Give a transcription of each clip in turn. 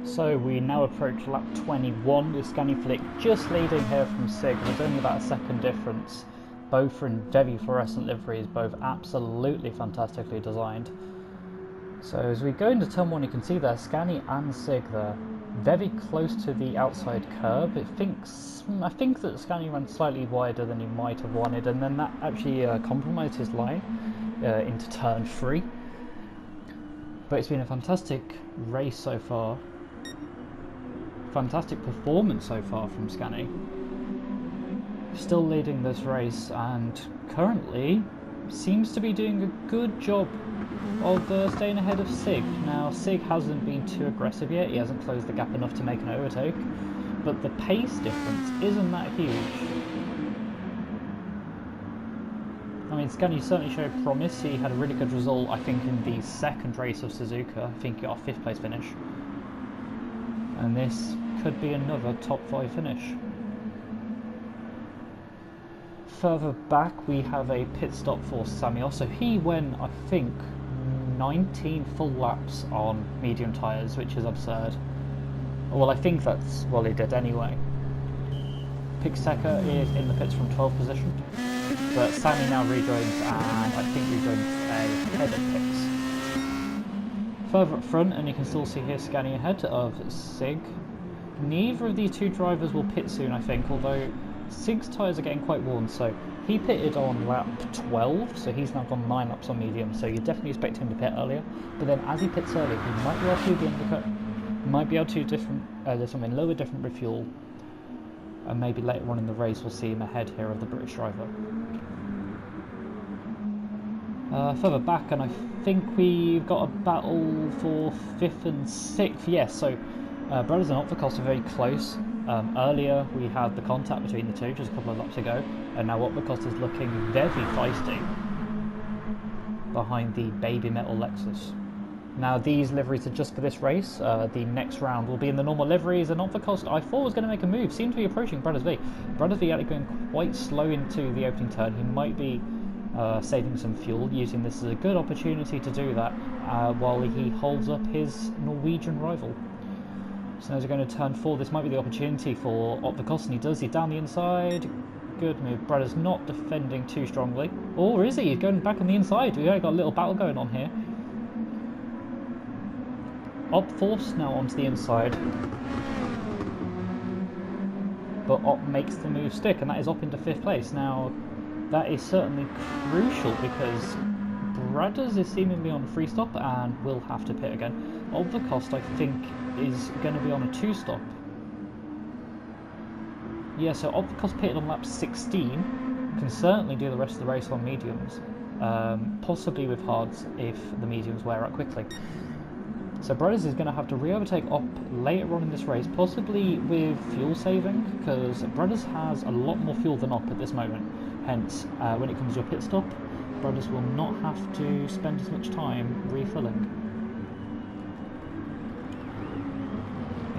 So we now approach lap 21 with Scani Flick just leading here from Sig. There's only about a second difference. Both are in very fluorescent liveries, both absolutely fantastically designed. So as we go into turn 1, you can see there Scani and Sig there, very close to the outside curb. I think that Scani ran slightly wider than he might have wanted, and then that actually compromised his line into turn 3. But it's been a fantastic race so far. Fantastic performance so far from Scani. Still leading this race and currently seems to be doing a good job of staying ahead of Sig. Now Sig hasn't been too aggressive yet, he hasn't closed the gap enough to make an overtake, but the pace difference isn't that huge. I mean, Scani certainly showed promise. He had a really good result, I think, in the second race of Suzuka. I think he got a 5th place finish. And this could be another top 5 finish. Further back we have a pit stop for Samuel. So he went, I think, 19 full laps on medium tyres, which is absurd. Well, I think that's what he did anyway. Pixeca is in the pits from 12th position, but Sammy now rejoins and I think rejoins ahead of Pix. Further up front, and you can still see here Scani ahead of Sig. Neither of these two drivers will pit soon, I think, although Sig's tyres are getting quite worn, so he pitted on lap 12, so he's now gone 9 laps on medium, so you definitely expect him to pit earlier. But then as he pits early, he might be able to do the undercut, might be able to do something a little bit different with fuel, and maybe later on in the race we'll see him ahead here of the British driver. Further back, and I think we've got a battle for 5th and 6th. Yes, so Brothers and Optverkost are very close. Earlier we had the contact between the two just a couple of laps ago, and now Optverkost is looking very feisty behind the baby metal Lexus. Now these liveries are just for this race. The next round will be in the normal liveries, and Optverkost I thought was going to make a move, seemed to be approaching Brothers V. Brothers V actually going quite slow into the opening turn. He might be saving some fuel, using this as a good opportunity to do that while he holds up his Norwegian rival. So now as we're going to turn 4, this might be the opportunity for Optverkost, and he does. He's down the inside. Good move. Brothers not defending too strongly. Or is he? He's going back on the inside. We've got a little battle going on here. Optforce now onto the inside. But Op makes the move stick, and that is Op into 5th place. Now, that is certainly crucial because Brothers is seemingly on a 3-stop and will have to pit again. Optverkost, I think, is going to be on a 2-stop. Yeah, so Optverkost pitted on lap 16, can certainly do the rest of the race on mediums, possibly with hards if the mediums wear out quickly. So Brothers is going to have to re-overtake Op later on in this race, possibly with fuel saving, because Brothers has a lot more fuel than Op at this moment. Hence, when it comes to a pit stop, Brothers will not have to spend as much time refilling.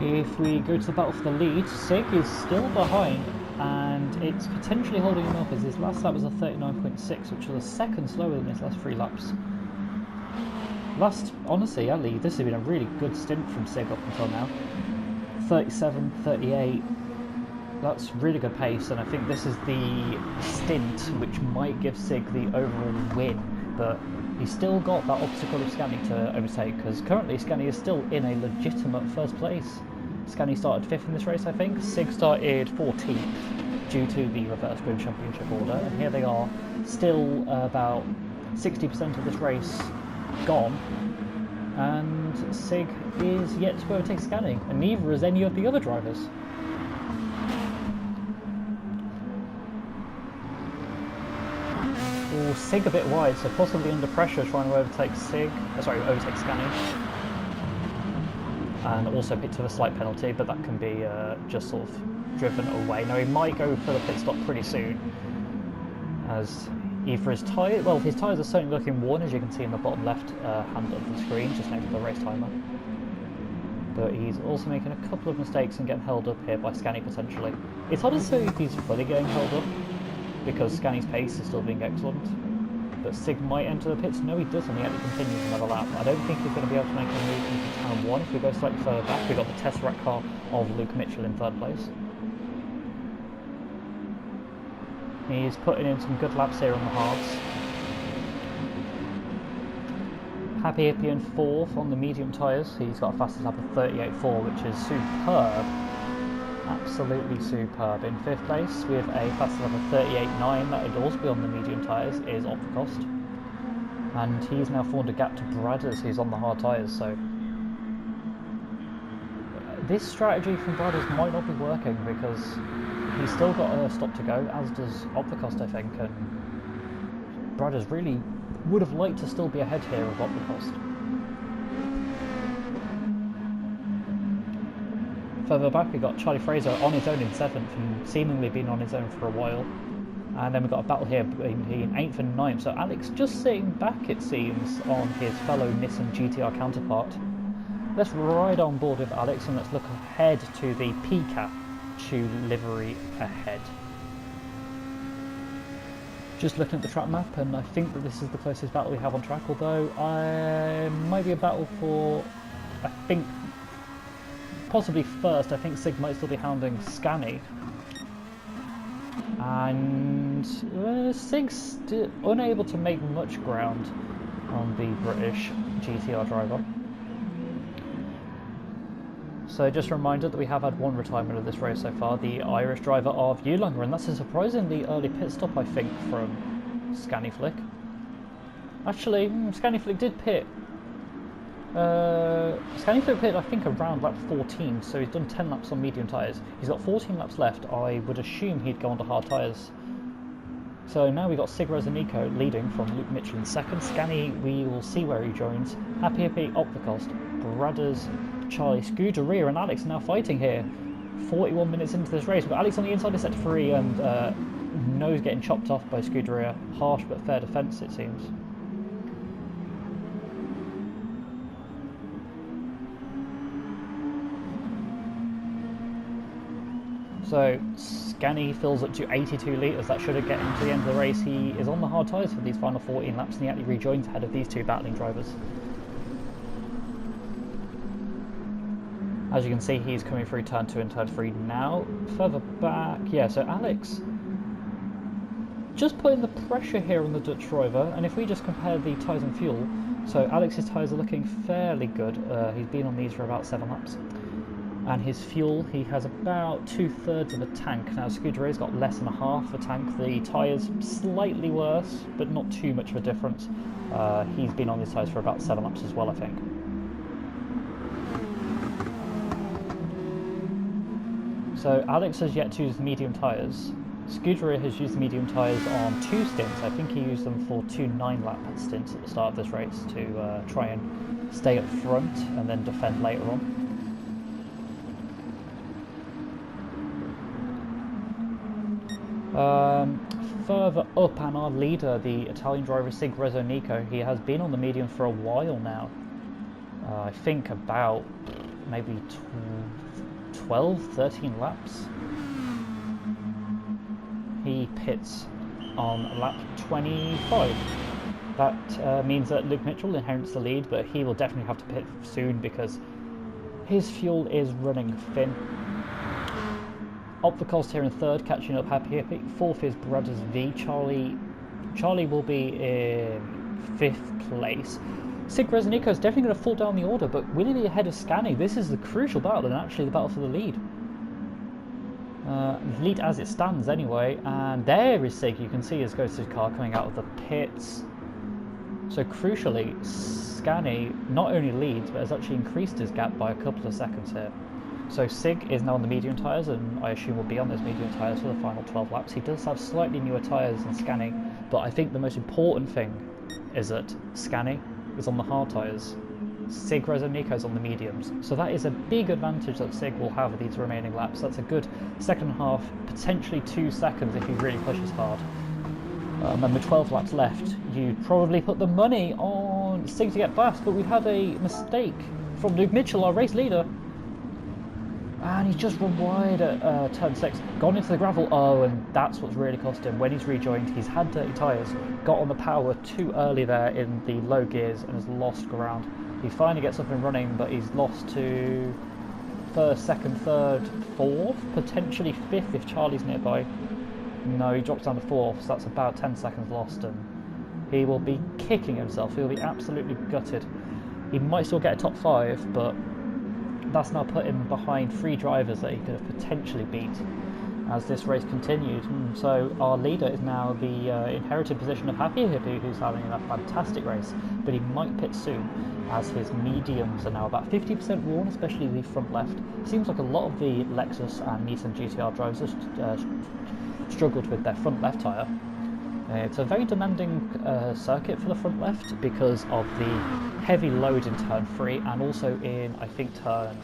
If we go to the battle for the lead, Sig is still behind, and it's potentially holding him up as his last lap was a 39.6, which was a second slower than his last 3 laps. Honestly, Ali, this has been a really good stint from Sig up until now. 37, 38, that's really good pace, and I think this is the stint which might give Sig the overall win, but he's still got that obstacle of Scani to overtake, because currently Scani is still in a legitimate 1st place. Scani started 5th in this race, I think. Sig started 14th due to the reverse grid championship order, and here they are, still about 60% of this race gone, and Sig is yet to overtake Scani, and neither is any of the other drivers. Oh, Sig a bit wide, so possibly under pressure trying to overtake overtake Scani. And also picked up a slight penalty, but that can be just sort of driven away. Now he might go for the pit stop pretty soon, as either his tyres are certainly looking worn, as you can see in the bottom left hand of the screen, just next to the race timer. But he's also making a couple of mistakes and getting held up here by Scani potentially. It's hard to say if he's fully getting held up, because Scani's pace is still being excellent. but Sig might enter the pits. No, he doesn't. He actually continues another lap. I don't think he's going to be able to make a move into turn 1. If we go slightly further back, we've got the Tesseract car of Luke Mitchell in 3rd place. He's putting in some good laps here on the hards. Happy Hippie in 4th on the medium tyres. He's got a fastest lap of 38.4, which is superb. Absolutely superb. In 5th place, we have a fastest lap of 38.9. That would also be on the medium tyres, is off the cost. And he's now formed a gap to Bradders, who's on the hard tyres, so... This strategy from Bradders might not be working, because he's still got a stop to go, as does Opticost, I think, and Bradders really would have liked to still be ahead here of Opticost. Further back, we've got Charlie Fraser on his own in 7th, and seemingly been on his own for a while. And then we've got a battle here between 8th and 9th, so Alex just sitting back, it seems, on his fellow Nissan GTR counterpart. Let's ride on board with Alex and let's look ahead to the Pikachu livery ahead. Just looking at the track map, and I think that this is the closest battle we have on track, although I might be a battle for, I think, possibly first. I think Sig might still be hounding Scanny. And Sig's unable to make much ground on the British GTR driver. So just a reminder that we have had one retirement of this race so far, the Irish driver of Ulanger, and that's a surprisingly early pit stop, I think, from Scannyflick. Actually, Scannyflick did pit. Scannyflick pit, I think, around lap 14, so he's done 10 laps on medium tyres. He's got 14 laps left. I would assume he'd go on to hard tyres. So now we've got Sig Rezanico leading from Luke Mitchell in 2nd. Scanny, we will see where he joins. Happy Hippie, Opticost, Bradders, Charlie, Scuderia and Alex are now fighting here. 41 minutes into this race, but Alex on the inside of sector 3 and nose getting chopped off by Scuderia. Harsh but fair defence, it seems. So Scanny fills up to 82 litres. That should get him to the end of the race. He is on the hard tyres for these final 14 laps, and he actually rejoins ahead of these two battling drivers. As you can see, he's coming through turn 2 and turn 3 now. Further back, yeah, so Alex just putting the pressure here on the Dutch driver, and if we just compare the tyres and fuel, so Alex's tyres are looking fairly good. He's been on these for about 7 laps. And his fuel, he has about 2/3 of a tank. Now Scuderia's got less than a half a tank. The tyres slightly worse, but not too much of a difference. He's been on these tyres for about 7 laps as well, I think. So Alex has yet to use medium tyres. Scuderia has used medium tyres on 2 stints. I think he used them for 2 9-lap stints at the start of this race to try and stay up front and then defend later on. Further up, and our leader, the Italian driver Sig Rezonico, he has been on the medium for a while now. I think about maybe 12, 13 laps. He pits on lap 25. That means that Luke Mitchell inherits the lead, but he will definitely have to pit soon because his fuel is running thin. Opticost here in 3rd, catching up Happy Hippie. 4th is Brothers V. Charlie will be in 5th place. Sig Rezonico is definitely going to fall down the order, but will he be ahead of Scanny? This is the crucial battle, and actually the battle for the lead. Lead as it stands anyway, and there is Sig. You can see his ghost's car coming out of the pits. So crucially, Scanny not only leads, but has actually increased his gap by a couple of seconds here. So Sig is now on the medium tyres, and I assume will be on those medium tyres for the final 12 laps. He does have slightly newer tyres than Scanny, but I think the most important thing is that Scanny is on the hard tyres. Sig Rezonico is on the mediums. So that is a big advantage that Sig will have with these remaining laps. That's a good second half, potentially 2 seconds if he really pushes hard. And with 12 laps left, you'd probably put the money on Sig to get past, but we've had a mistake from Luke Mitchell, our race leader. And he's just run wide at turn 6, gone into the gravel. Oh, and that's what's really cost him. When he's rejoined, he's had dirty tyres, got on the power too early there in the low gears and has lost ground. He finally gets up and running, but he's lost to first, second, third, fourth, potentially fifth if Charlie's nearby. No, he drops down to fourth, so that's about 10 seconds lost, and he will be kicking himself. He'll be absolutely gutted. He might still get a top 5, but that's now put him behind 3 drivers that he could have potentially beat as this race continued. So our leader is now the inherited position of Happy Hippie, who's having a fantastic race, but he might pit soon as his mediums are now about 50% worn, especially the front left. Seems like a lot of the Lexus and Nissan GTR drivers have struggled with their front left tyre. It's a very demanding circuit for the front left because of the heavy load in turn 3 and also in, I think, turn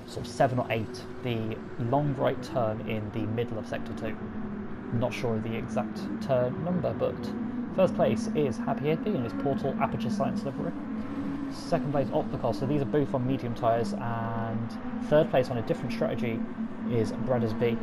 sort of 7 or 8, the long right turn in the middle of sector 2. I'm not sure of the exact turn number, but first place is Happy Hippie in his Portal Aperture Science livery. Second place Optical, so these are both on medium tyres, and third place on a different strategy is Brothers B.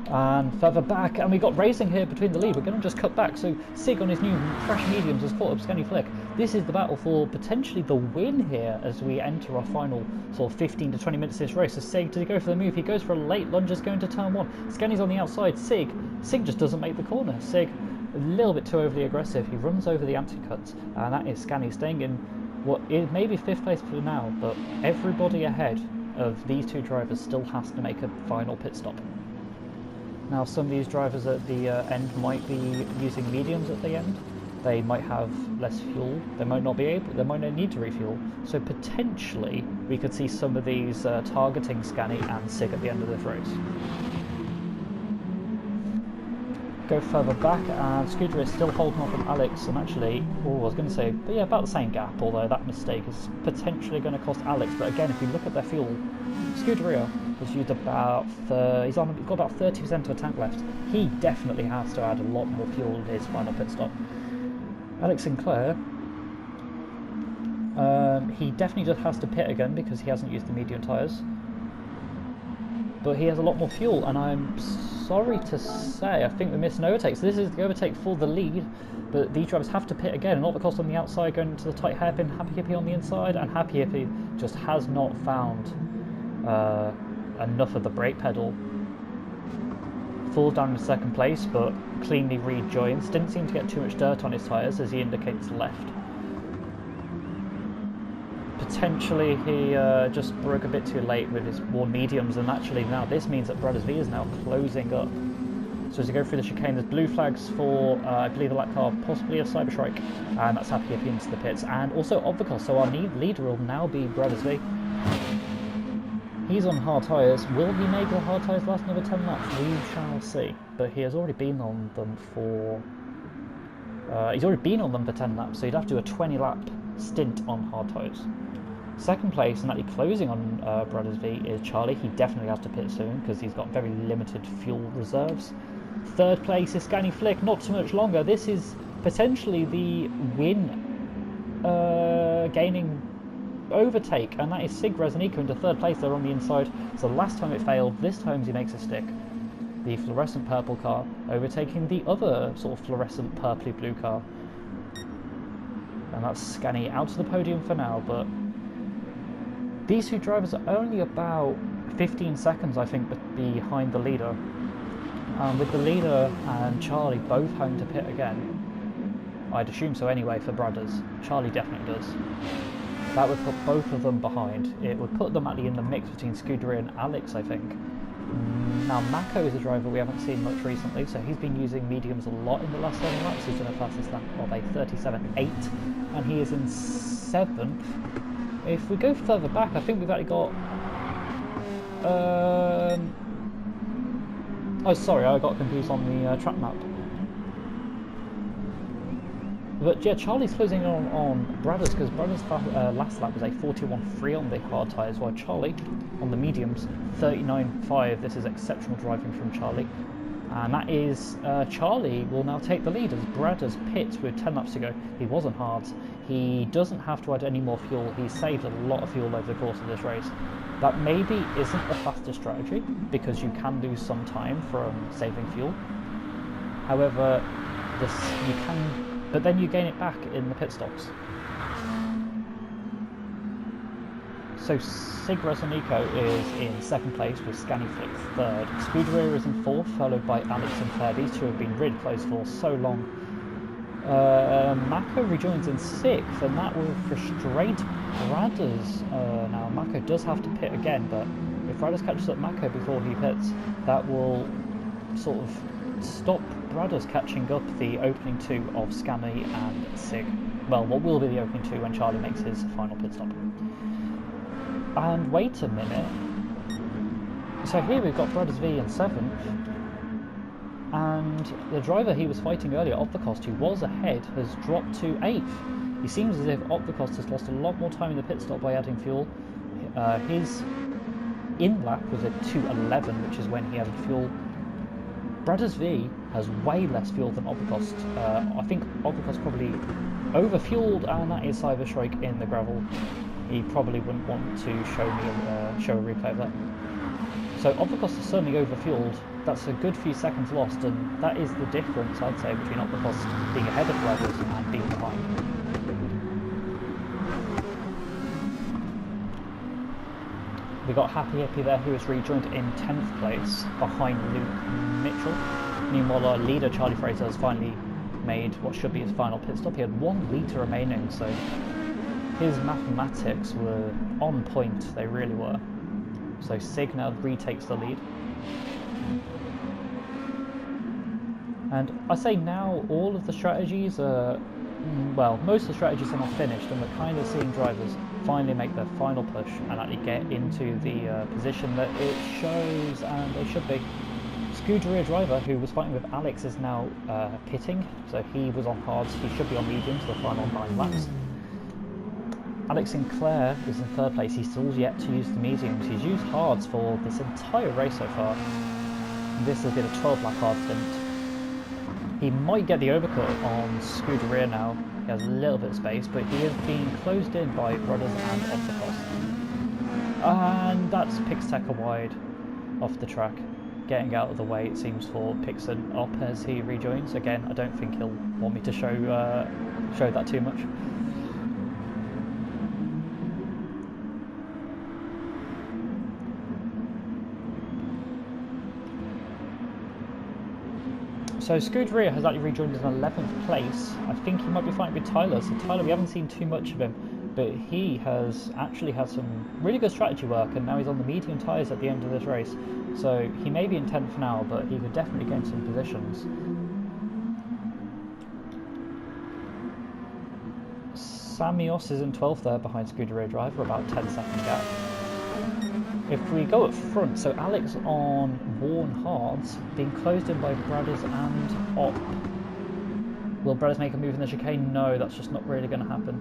And further back, and we got racing here between the lead. We're going to just cut back. So Sig on his new fresh mediums has caught up Scanny Flick. This is the battle for potentially the win here as we enter our final sort of 15 to 20 minutes of this race. So Sig, does he go for the move? He goes for a late lunge, just going to turn 1. Scanny's on the outside. Sig just doesn't make the corner. Sig a little bit too overly aggressive. He runs over the anti-cuts, and that is Scanny staying in what is maybe 5th place for now, but everybody ahead of these 2 drivers still has to make a final pit stop. Now, some of these drivers at the end might be using mediums at the end. They might have less fuel. They might not be able. They might not need to refuel. So potentially, we could see some of these targeting Scanny and Sig at the end of this race. Go further back, and Scooter is still holding off on Alex. And actually, I was going to say, but yeah, about the same gap. Although that mistake is potentially going to cost Alex. But again, if you look at their fuel, Scuderia has used about he's got about 30% of a tank left. He definitely has to add a lot more fuel in his final pit stop. Alex Sinclair, he definitely just has to pit again because he hasn't used the medium tyres. But he has a lot more fuel, and I'm sorry to say, I think we missed an overtake. So this is the overtake for the lead, but these drivers have to pit again, and all the cost on the outside going into the tight hairpin. Happy Hippie on the inside, and Happy Hippie just has not found enough of the brake pedal. Falls down in 2nd place, but cleanly rejoins. Didn't seem to get too much dirt on his tyres as he indicates left. Potentially he just broke a bit too late with his worn mediums, and actually now this means that Brothers V is now closing up. So as you go through the chicane, there's blue flags for, I believe, the lap car, possibly a Cyberstrike, and that's Happy Hippie into the pits, and also Obvical. So our leader will now be Brothers V. He's on hard tyres. Will he make the hard tyres last another 10 laps? We shall see. But he has already been on them for... he's already been on them for 10 laps, so he'd have to do a 20-lap stint on hard tyres. 2nd place, and actually closing on Brothers V, is Charlie. He definitely has to pit soon because he's got very limited fuel reserves. 3rd place is Scanny Flick. Not too much longer. This is potentially the win gaining overtake, and that is Sig Resnico into 3rd place. They're on the inside. So last time it failed, this time he makes a stick. The fluorescent purple car overtaking the other sort of fluorescent purpley blue car, and that's Scanny out of the podium for now. But these 2 drivers are only about 15 seconds, I think, behind the leader. With the leader and Charlie both having to pit again, I'd assume so anyway for Brothers. Charlie definitely does. That would put both of them behind. It would put them actually in the mix between Scuderia and Alex, I think. Now, Mako is a driver we haven't seen much recently, so he's been using mediums a lot in the last 7 laps. He's done a fastest lap of a 37.8, and he is in 7th. If we go further back, I think we've actually got... oh, sorry, I got confused on the track map. But yeah, Charlie's closing on Brothers, because Brothers' last lap was a 41.3 on the hard tyres, while Charlie, on the mediums, 39.5. This is exceptional driving from Charlie. And that is Charlie will now take the lead as Brad has pit with 10 laps to go. He was on hards. He doesn't have to add any more fuel. He's saved a lot of fuel over the course of this race. That maybe isn't the fastest strategy because you can lose some time from saving fuel. However, but then you gain it back in the pit stops. So Sig Resonico is in second place with Scanny Flick third. Scuderia is in fourth, followed by Alex and Claire. These two have been really close for so long. Mako rejoins in sixth, and that will frustrate Bradders. Now Mako does have to pit again, but if Bradders catches up Mako before he pits, that will sort of stop Bradders catching up the opening two of Scammy and Sig. Well, what will be the opening two when Charlie makes his final pit stop. And wait a minute. So here we've got Bradders V in seventh, and the driver he was fighting earlier, Opticost, who was ahead, has dropped to 8th. It seems as if Opticost has lost a lot more time in the pit stop by adding fuel. His in-lap was at 2:11, which is when he added fuel. Bradders V has way less fuel than Opticost. I think Opticost probably over-fueled, and that is Cyber Strike in the gravel. He probably wouldn't want to show a replay of that. So Opticost is certainly overfueled. That's a good few seconds lost, and that is the difference, I'd say, between Opticost being ahead of Bradders and being behind. We got Happy Hippie there, who has rejoined in 10th place behind Luke Mitchell. Meanwhile, our leader Charlie Fraser has finally made what should be his final pit stop. He had 1 litre remaining, so his mathematics were on point, they really were. So Sig now retakes the lead. And I say now all of the strategies are, well, most of the strategies are not finished, and we're kind of seeing drivers finally make their final push and actually get into the position that it shows and they should be. Scuderia driver, who was fighting with Alex, is now pitting, so he was on hards, he should be on medium for the final 9 laps. Alex Sinclair is in third place. He's still yet to use the mediums. He's used hards for this entire race so far. This has been a 12-lap hard stint. He might get the overcut on Scuderia now. He has a little bit of space, but he is being closed in by Bradders and Opticost. And that's Pixteca wide off the track. Getting out of the way, it seems, for Pixon Op as he rejoins. Again, I don't think he'll want me to show that too much. So Scuderia has actually rejoined in 11th place. I think he might be fighting with Tyler. So Tyler, we haven't seen too much of him, but he has actually had some really good strategy work, and now he's on the medium tyres at the end of this race. So he may be in 10th now, but he could definitely gain some positions. Samios is in 12th there behind Scuderia driver, about 10-second gap. If we go up front, so Alex on worn hards, being closed in by Bradders and Op. Will Bradders make a move in the chicane? No, that's just not really going to happen.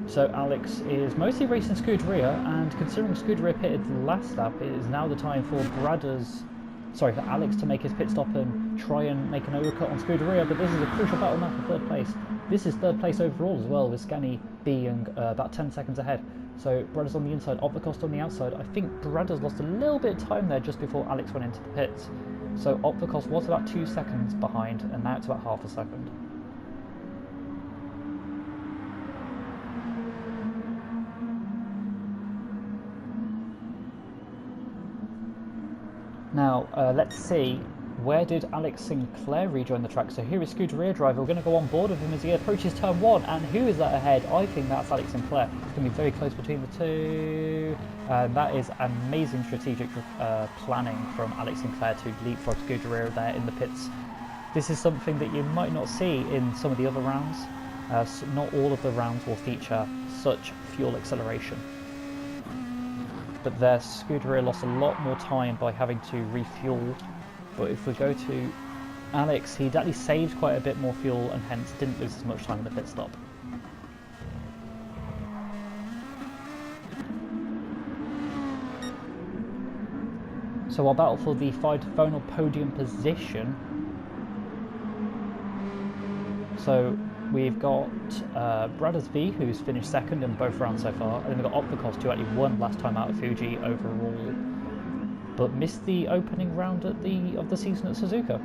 So Alex is mostly racing Scuderia, and considering Scuderia pitted the last lap, it is now the time for for Alex to make his pit stop and try and make an overcut on Scuderia, but this is a crucial battle now for third place. This is third place overall as well, with Scanny being about 10 seconds ahead. So Bradders on the inside, Opticost on the outside. I think Bradders lost a little bit of time there just before Alex went into the pits. So Opticost was about 2 seconds behind, and now it's about half a second. Now, let's see, where did Alex Sinclair rejoin the track? So here is Scuderia driver. We're going to go on board with him as he approaches turn 1. And who is that ahead? I think that's Alex Sinclair. It's going to be very close between the two. That is amazing strategic planning from Alex Sinclair to leapfrog Scuderia there in the pits. This is something that you might not see in some of the other rounds. So not all of the rounds will feature such fuel acceleration. But there, Scuderia lost a lot more time by having to refuel. But if we go to Alex, he'd actually saved quite a bit more fuel and hence didn't lose as much time in the pit stop. So So our battle for the final podium position. So we've got Brothers V, who's finished second in both rounds so far, and then we've got Opticost, who actually won last time out of Fuji overall, but missed the opening round of the season at Suzuka.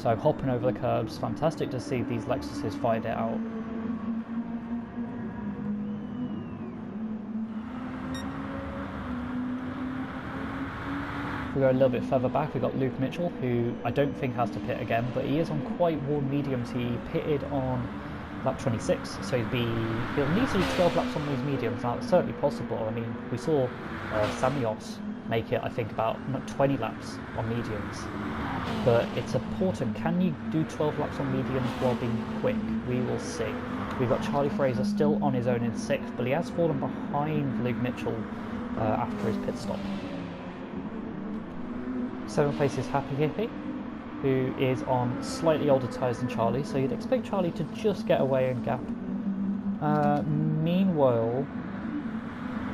So hopping over the curbs, fantastic to see these Lexuses fight it out. We go a little bit further back, we've got Luke Mitchell, who I don't think has to pit again, but he is on quite worn mediums. He pitted on lap 26, so he'll need to do 12 laps on these mediums. Now, it's certainly possible. I mean, we saw Samios make it, I think, about 20 laps on mediums. But it's important, can you do 12 laps on mediums while being quick? We will see. We've got Charlie Fraser still on his own in 6th, but he has fallen behind Luke Mitchell after his pit stop. 7th place is Happy Hippie, who is on slightly older tyres than Charlie, so you'd expect Charlie to just get away and gap. Meanwhile,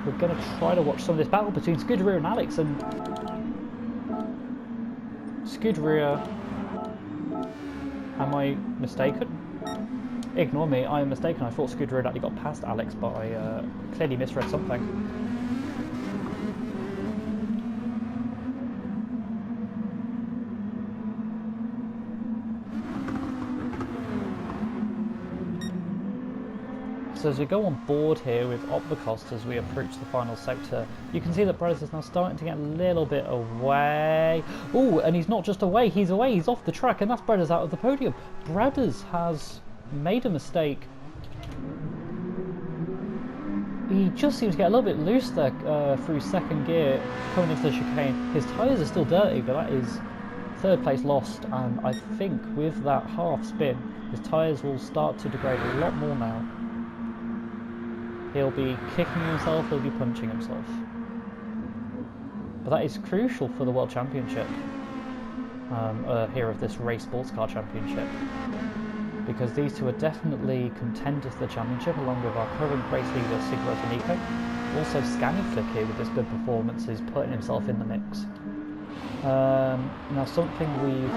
we're going to try to watch some of this battle between Scuderia and Alex, and Scuderia, am I mistaken? Ignore me, I am mistaken. I thought Scuderia had actually got past Alex, but I clearly misread something. So as we go on board here with Opticost as we approach the final sector, you can see that Brothers is now starting to get a little bit away. Oh, and he's not just away, he's off the track, and that's Brothers out of the podium. Brothers has made a mistake. He just seems to get a little bit loose there through second gear coming into the chicane. His tyres are still dirty, but that is 3rd place lost, and I think with that half spin, his tyres will start to degrade a lot more now. He'll be kicking himself, he'll be punching himself. But that is crucial for the World Championship, here of this Rei Sportscar Championship. Because these two are definitely contenders for the championship, along with our current race leader, Sig Rosanico. Also, Scanny Flick here with this good performance is putting himself in the mix. Now something we've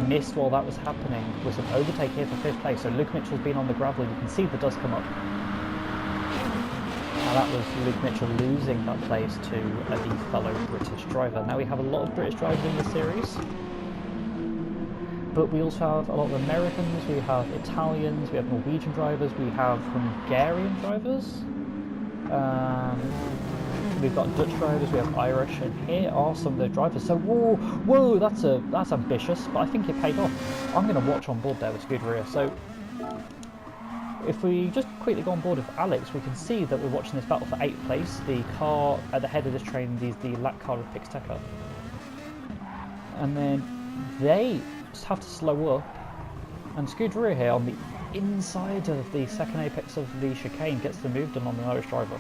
missed while that was happening was an overtake here for 5th place. So Luke Mitchell's been on the gravel, you can see the dust come up. And that was Luke Mitchell losing that place to a fellow British driver. Now we have a lot of British drivers in this series, but we also have a lot of Americans, we have Italians, we have Norwegian drivers, we have Hungarian drivers. We've got Dutch drivers, we have Irish, and here are some of the drivers. So whoa, that's ambitious, but I think it paid off. I'm going to watch on board there with Scuderia. So if we just quickly go on board with Alex, we can see that we're watching this battle for 8th place. The car at the head of this train is the lap car of Pixteca, and then they just have to slow up. And Scuderia here on the inside of the second apex of the chicane gets the move done on the Irish driver.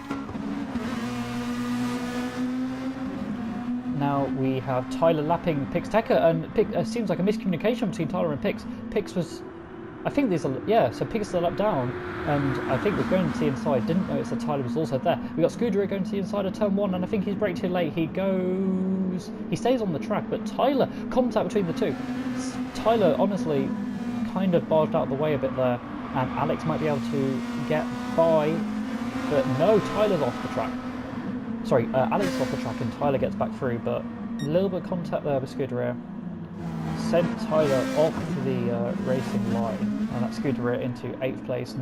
Now we have Tyler lapping Pixteca, and seems like a miscommunication between Tyler and Pix. Pix was, I think there's a, yeah, so Pix is a lap down, and I think we're going to the inside. Didn't notice that Tyler was also there. We got Scuderia going to the inside of turn 1, and I think he's braked too late. He stays on the track, but Tyler, contact between the two. Tyler honestly kind of barged out of the way a bit there, and Alex might be able to get by, but no, Tyler's off the track. Sorry, Alex is off the track and Tyler gets back through, but a little bit of contact there with Scuderia. Sent Tyler off the racing line, and that's Scuderia into 8th place,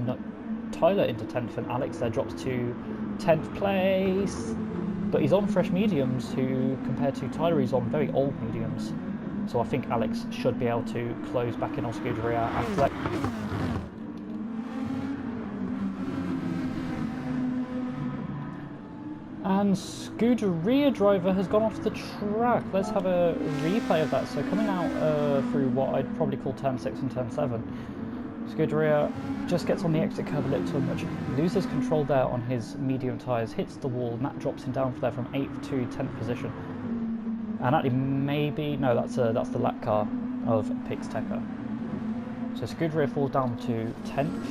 Tyler into 10th, and Alex there drops to 10th place. But he's on fresh mediums, who compared to Tyler, he's on very old mediums. So I think Alex should be able to close back in on Scuderia after that. And Scuderia driver has gone off the track. Let's have a replay of that. So coming out through what I'd probably call turn 6 and turn 7, Scuderia just gets on the exit curb a little too much, loses control there on his medium tyres, hits the wall, and that drops him down there from 8th to 10th position. And actually maybe, no, that's the lap car of Pixteca. So Scuderia falls down to 10th.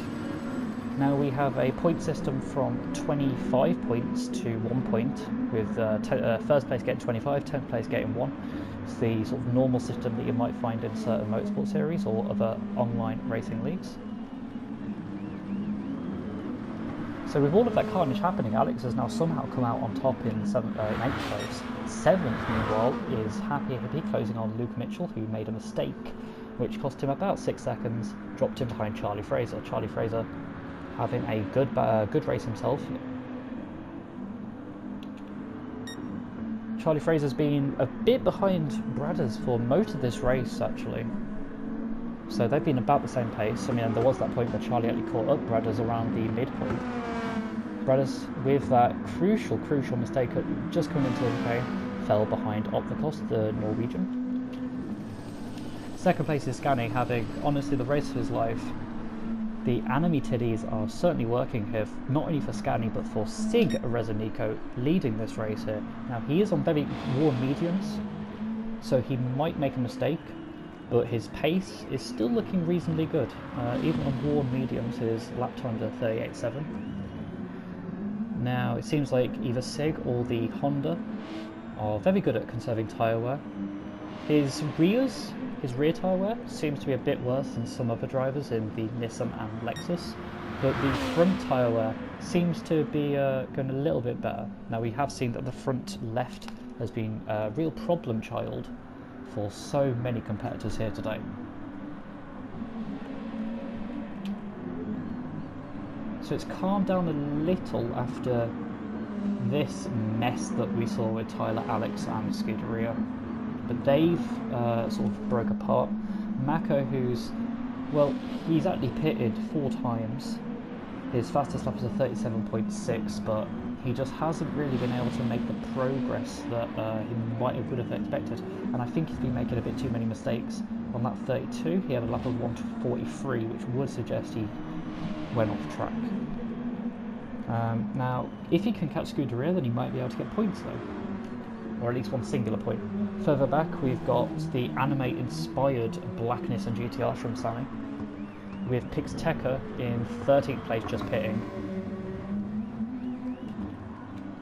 Now we have a point system from 25 points to 1 point, with first place getting 25, 10th place getting 1. It's the sort of normal system that you might find in certain motorsport series or other online racing leagues. So with all of that carnage happening, Alex has now somehow come out on top in 8th place. 7th, meanwhile, is Happy closing on Luke Mitchell, who made a mistake, which cost him about 6 seconds, dropped him behind Charlie Fraser. Charlie Fraser having a good race himself. Charlie Fraser's been a bit behind Bradders for most of this race, actually. So they've been about the same pace. I mean, there was that point where Charlie actually caught up Bradders around the midpoint. Bradders, with that crucial mistake just coming into the UK, fell behind Opthicos, the Norwegian. Second place is Scani, having honestly the race of his life. The enemy tiddies are certainly working here, not only for Scani but for Sig Rezonico leading this race here. Now he is on very warm mediums, so he might make a mistake, but his pace is still looking reasonably good. Even on warm mediums, his lap times are 38.7. Now it seems like either Sig or the Honda are very good at conserving tyre wear. His rear tyre wear seems to be a bit worse than some other drivers in the Nissan and Lexus, but the front tyre wear seems to be going a little bit better. Now we have seen that the front left has been a real problem child for so many competitors here today. So it's calmed down a little after this mess that we saw with Tyler, Alex and Scuderia. But they've sort of broke apart. Mako, he's actually pitted 4 times. His fastest lap is a 37.6, but he just hasn't really been able to make the progress that he would have expected. And I think he's been making a bit too many mistakes. On lap 32, he had a lap of 1:43, which would suggest he went off track. Now, if he can catch Scuderia, then he might be able to get points though, or at least one singular point. Further back, we've got the anime-inspired Blackness and GTR from Sammy, with Pixteca in 13th place just pitting.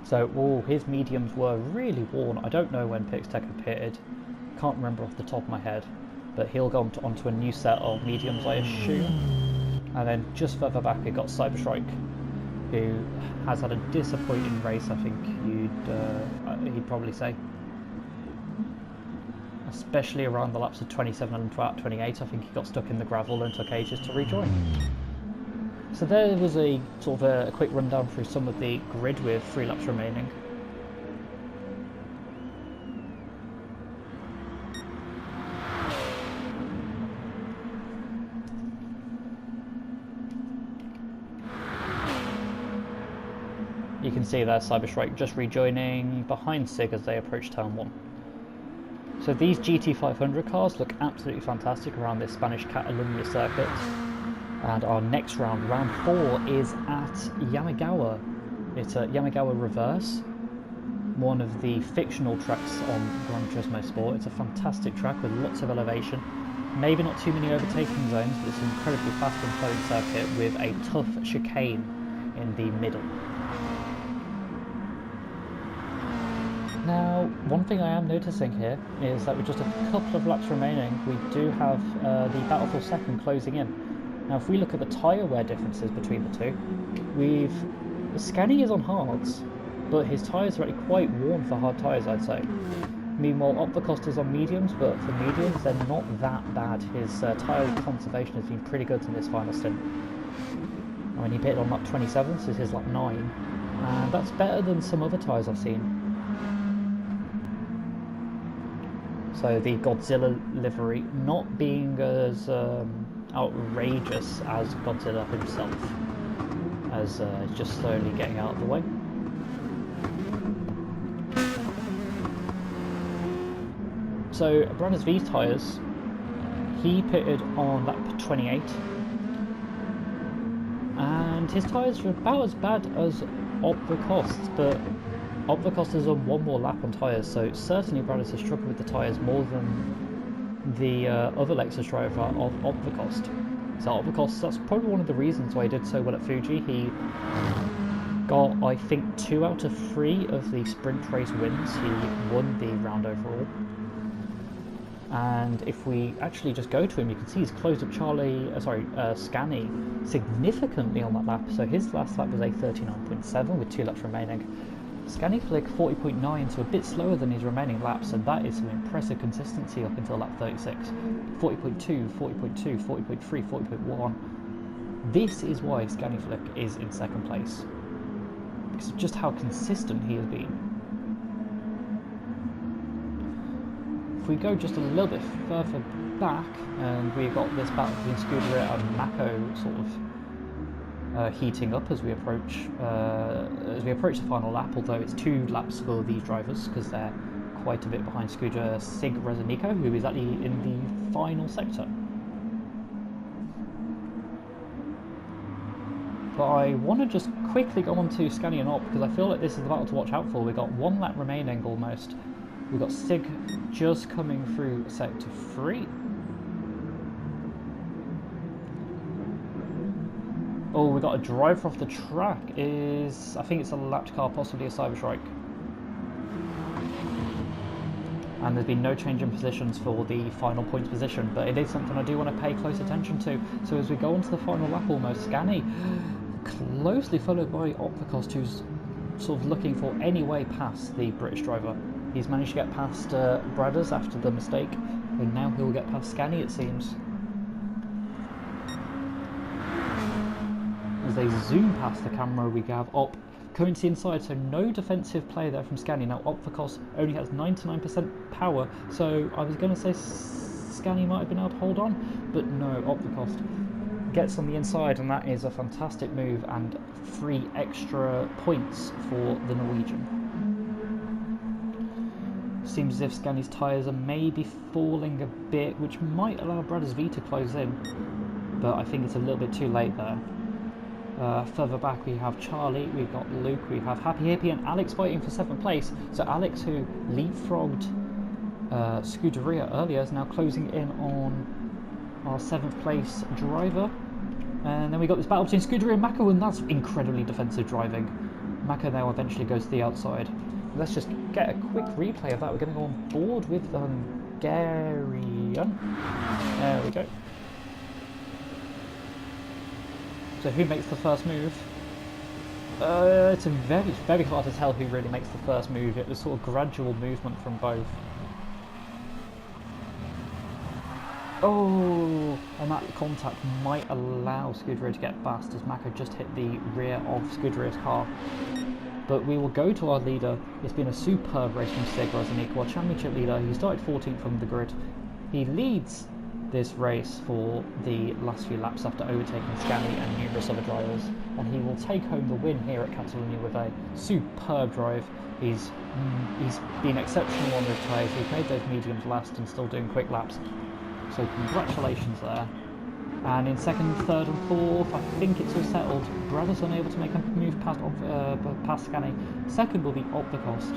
So, his mediums were really worn. I don't know when Pixteca pitted, can't remember off the top of my head, but he'll go onto a new set of mediums, I assume. And then just further back, we got Cyberstrike, who has had a disappointing race, I think he'd probably say. Especially around the laps of 27 and 28, I think he got stuck in the gravel and took ages to rejoin. So there was a sort of a quick rundown through some of the grid with 3 laps remaining. You can see there Cyberstrike just rejoining behind Sig as they approach turn 1. So these GT500 cars look absolutely fantastic around this Spanish Catalunya circuit. And our next round, round 4, is at Yamagawa. It's at Yamagawa Reverse, one of the fictional tracks on Gran Turismo Sport. It's a fantastic track with lots of elevation. Maybe not too many overtaking zones, but it's an incredibly fast and flowing circuit with a tough chicane in the middle. Now, one thing I am noticing here is that with just a couple of laps remaining, we do have the battle for second closing in. Now, if we look at the tyre wear differences between the two, Scani is on hards, but his tyres are actually quite worn for hard tyres, I'd say. Meanwhile, Opthicos is on mediums, but for mediums, they're not that bad. His tyre conservation has been pretty good in this final stint. I mean, he pitted on lap 27, so this is lap 9, and that's better than some other tyres I've seen. So the Godzilla livery not being as outrageous as Godzilla himself, as just slowly getting out of the way. So Brandon's V tyres, he pitted on lap 28, and his tyres are about as bad as Opthicos, but Opthicos is on 1 more lap on tyres, so certainly Brandon has struggled with the tyres more than the other Lexus driver of Opthicos. So because that's probably one of the reasons why he did so well at Fuji. He got, I think, 2 out of 3 of the sprint race wins. He won the round overall. And if we actually just go to him, you can see he's closed up Scani significantly on that lap. So his last lap was a 39.7 with 2 laps remaining. Scani Flick 40.9, so a bit slower than his remaining laps, and that is some impressive consistency up until lap 36. 40.2, 40.2, 40.3, 40.1. This is why Scani Flick is in second place, because of just how consistent he has been. If we go just a little bit further back, and we've got this battle between Scuderia and Mako sort of heating up as we approach the final lap. Although it's 2 laps for these drivers because they're quite a bit behind Scuderia Sig Rezanico, who is actually in the final sector. But I want to just quickly go on to Scani and Op because I feel like this is the battle to watch out for. We've got 1 lap remaining almost. We've got Sig just coming through sector 3. Oh, we've got a driver off the track. I think it's a lapped car, possibly a Cyberstrike. And there's been no change in positions for the final points position, but it is something I do want to pay close attention to. So as we go on to the final lap almost, Scani closely followed by Opticost, who's sort of looking for any way past the British driver. He's managed to get past Bradders after the mistake, and now he'll get past Scani, it seems. As they zoom past the camera, we have Op coming to the inside, so no defensive play there from Scani. Now Opticos only has 99% power, so I was going to say Scani might have been able to hold on, but no, Opticos gets on the inside, and that is a fantastic move and 3 extra points for the Norwegian. Seems as if Scani's tyres are maybe falling a bit, which might allow Brothers V to close in, but I think it's a little bit too late there. Further back we have Charlie, we've got Luke, we have Happy Hippie and Alex fighting for 7th place. So Alex, who leapfrogged Scuderia earlier, is now closing in on our 7th place driver. And then we got this battle between Scuderia and Mako, and that's incredibly defensive driving. Mako now eventually goes to the outside. Let's just get a quick replay of that. We're going to go on board with the Hungarian. There we go. So who makes the first move? It's very, very hard to tell who really makes the first move. It was sort of gradual movement from both. Oh, and that contact might allow Scuderia to get past as Mako just hit the rear of Scuderia's car. But we will go to our leader. It's been a superb race from Sig Rezanico, our championship leader. He started 14th from the grid. He leads this race for the last few laps after overtaking Scani and numerous other drivers, and he will take home the win here at Catalunya with a superb drive. He's been exceptional on the tyres. He's made those mediums last and still doing quick laps, so congratulations there. And in 2nd, 3rd and 4th, I think it's all settled. Brothers unable to make a move past Scani. 2nd will be Opticost.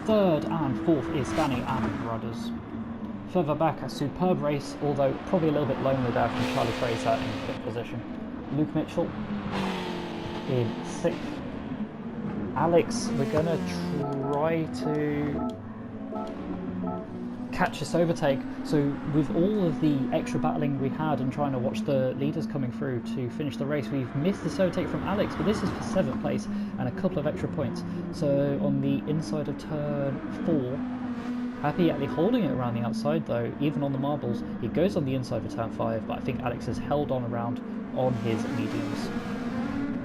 3rd and 4th is Scani and Brothers. Further back, a superb race, although probably a little bit lonely there from Charlie Fraser in 5th position. Luke Mitchell in 6th. Alex, we're going to try to catch this overtake. So with all of the extra battling we had and trying to watch the leaders coming through to finish the race, we've missed this overtake from Alex, but this is for 7th place and a couple of extra points. So on the inside of turn 4, Happy actually holding it around the outside though, even on the marbles. He goes on the inside for turn 5, but I think Alex has held on around on his mediums.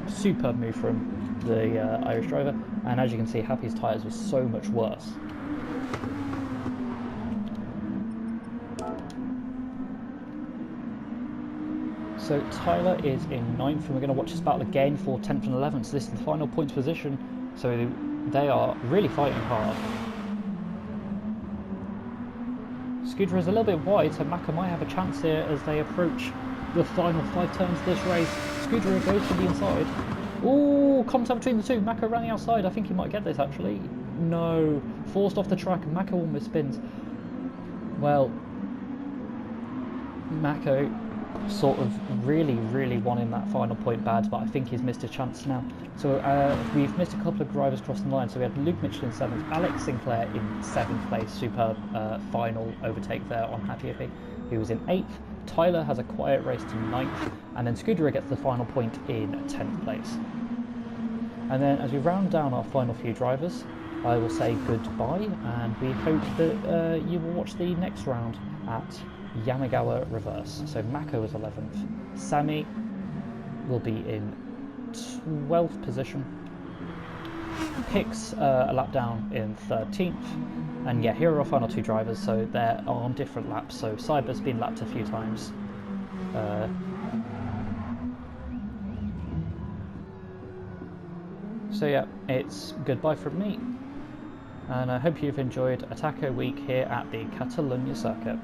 Superb move from the Irish driver, and as you can see, Happy's tyres were so much worse. So Tyler is in 9th, and we're going to watch this battle again for 10th and 11th. So this is the final points position, so they are really fighting hard. Scuderia is a little bit wide, so Maka might have a chance here as they approach the final 5 turns of this race. Scuderia goes to the inside. Ooh, contact between the two. Maka ran the outside. I think he might get this actually. No, forced off the track, and Maka almost spins. Well, Mako sort of really wanting that final point bad, but I think he's missed a chance now. So we've missed a couple of drivers crossing the line. So we had Luke Mitchell in 7th, Alex Sinclair in 7th place, superb final overtake there on Happy Hippie, who was in 8th. Tyler has a quiet race to 9th, and then Scudero gets the final point in 10th place. And then as we round down our final few drivers, I will say goodbye, and we hope that you will watch the next round at Yamagawa Reverse. So Mako is 11th, Sammy will be in 12th position, Hicks a lap down in 13th, and yeah, here are our final two drivers, so they're on different laps. So Cyber's been lapped a few times. So yeah, it's goodbye from me, and I hope you've enjoyed a taco week here at the Catalunya circuit.